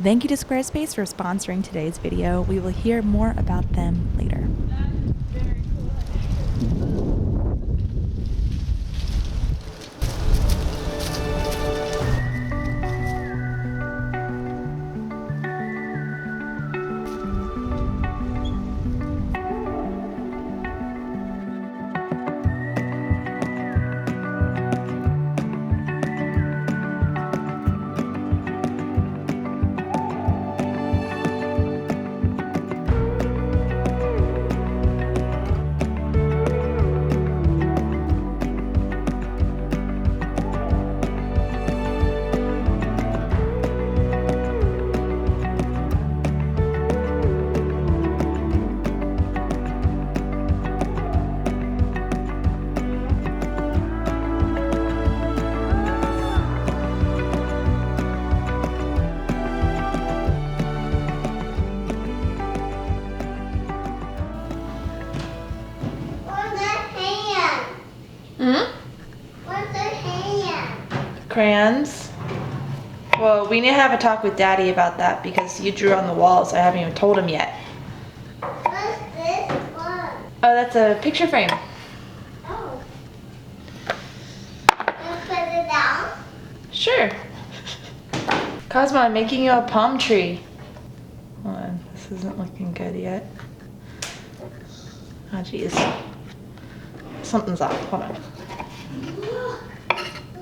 Thank you to Squarespace for sponsoring today's video. We will hear more about them later. Crayons. Well, we need to have a talk with Daddy about that because you drew on the walls. I haven't even told him yet. What's this one? Oh, that's a picture frame. Oh. You put it down? Sure. Cosmo, I'm making you a palm tree. Hold on, this isn't looking good yet. Oh, geez. Something's off. Hold on.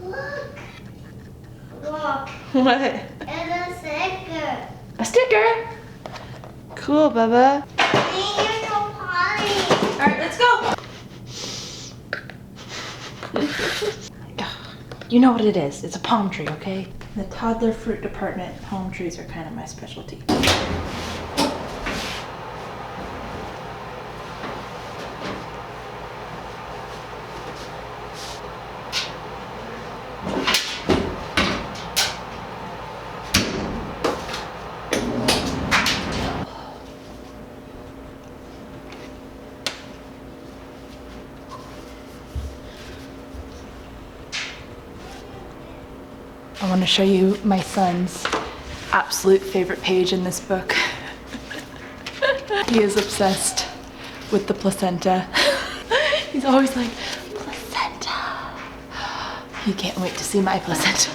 Look. What? It's a sticker. A sticker? Cool, Bubba. You're so potty. Alright, let's go. You know what it is. It's a palm tree, okay? In the toddler fruit department, palm trees are kind of my specialty. I want to show you my son's absolute favorite page in this book. He is obsessed with the placenta. He's always like, placenta. He can't wait to see my placenta.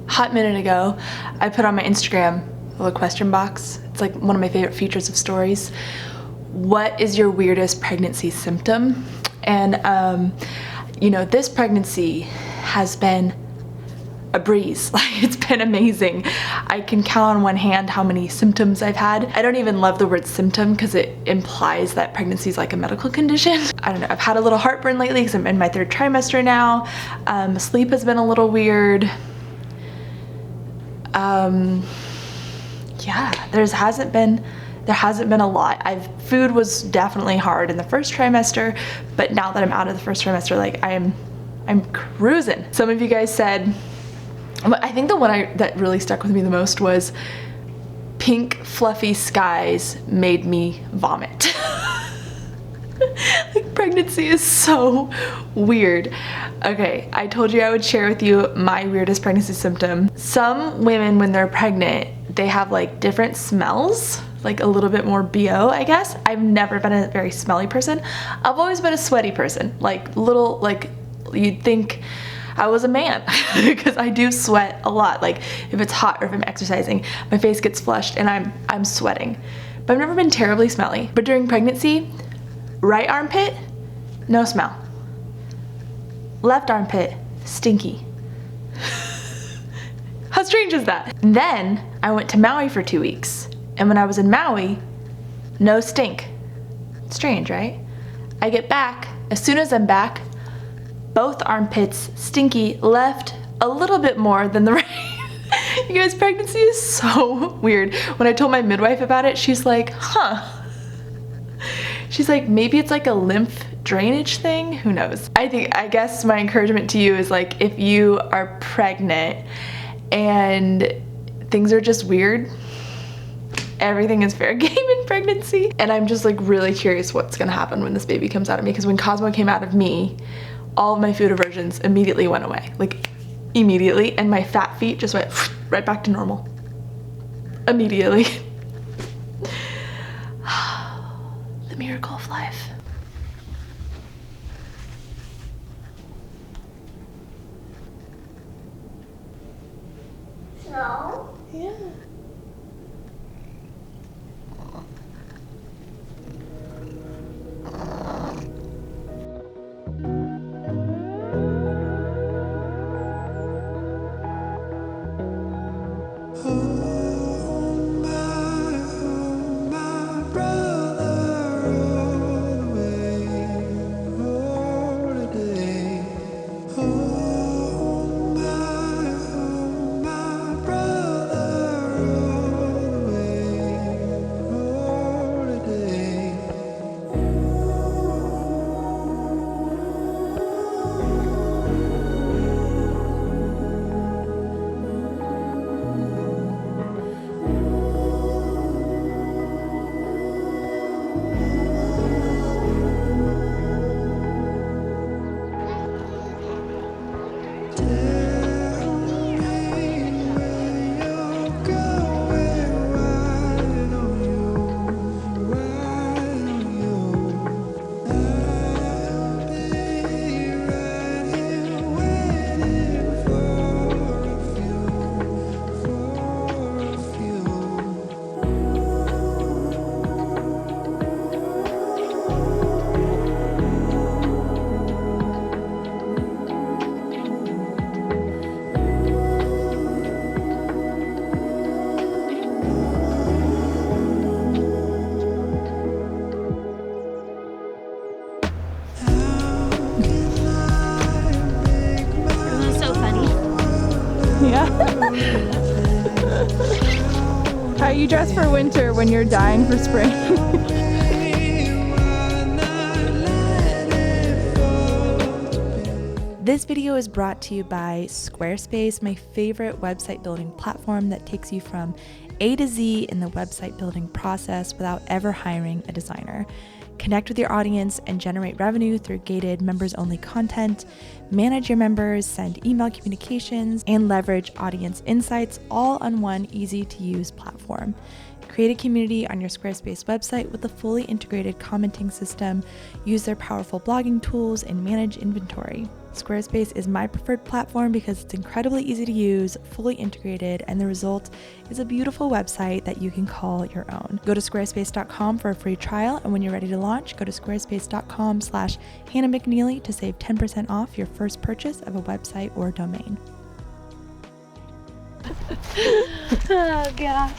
Hot minute ago, I put on my Instagram a little question box. It's like one of my favorite features of stories. What is your weirdest pregnancy symptom? And you know, this pregnancy has been a breeze. Like, it's been amazing. I can count on one hand how many symptoms I've had. I don't even love the word symptom because it implies that pregnancy is like a medical condition. I don't know, I've had a little heartburn lately because I'm in my 3rd trimester now. Sleep has been a little weird. Yeah, there hasn't been a lot. Food was definitely hard in the 1st trimester, but now that I'm out of the 1st trimester, like I'm cruising. Some of you guys said, I think the one that really stuck with me the most was pink fluffy skies made me vomit. Like, pregnancy is so weird. Okay, I told you I would share with you my weirdest pregnancy symptom. Some women, when they're pregnant, they have like different smells, like a little bit more BO, I guess. I've never been a very smelly person. I've always been a sweaty person, like you'd think I was a man because I do sweat a lot. Like, if it's hot or if I'm exercising, my face gets flushed and I'm sweating. But I've never been terribly smelly. But during pregnancy, right armpit, no smell. Left armpit, stinky. How strange is that? And then I went to Maui for 2 weeks. And when I was in Maui, no stink. Strange, right? I get back, as soon as I'm back, both armpits stinky, left a little bit more than the right. You guys, pregnancy is so weird. When I told my midwife about it, she's like, huh. She's like, maybe it's like a lymph drainage thing, who knows? I guess my encouragement to you is, like, if you are pregnant and things are just weird, everything is fair game in pregnancy. And I'm just like really curious what's gonna happen when this baby comes out of me, because when Cosmo came out of me, all of my food aversions immediately went away, like immediately, and my fat feet just went right back to normal. Immediately. The miracle of life. No. Yeah. Yeah. How you dress for winter when you're dying for spring? This video is brought to you by Squarespace, my favorite website building platform that takes you from A to Z in the website building process without ever hiring a designer. Connect with your audience and generate revenue through gated members-only content, manage your members, send email communications, and leverage audience insights all on one easy-to-use platform. Create a community on your Squarespace website with a fully integrated commenting system, use their powerful blogging tools, and manage inventory. Squarespace is my preferred platform because it's incredibly easy to use, fully integrated, and the result is a beautiful website that you can call your own. Go to squarespace.com for a free trial, and when you're ready to launch, go to squarespace.com/Hannah McNeely to save 10% off your first purchase of a website or domain. Oh gosh.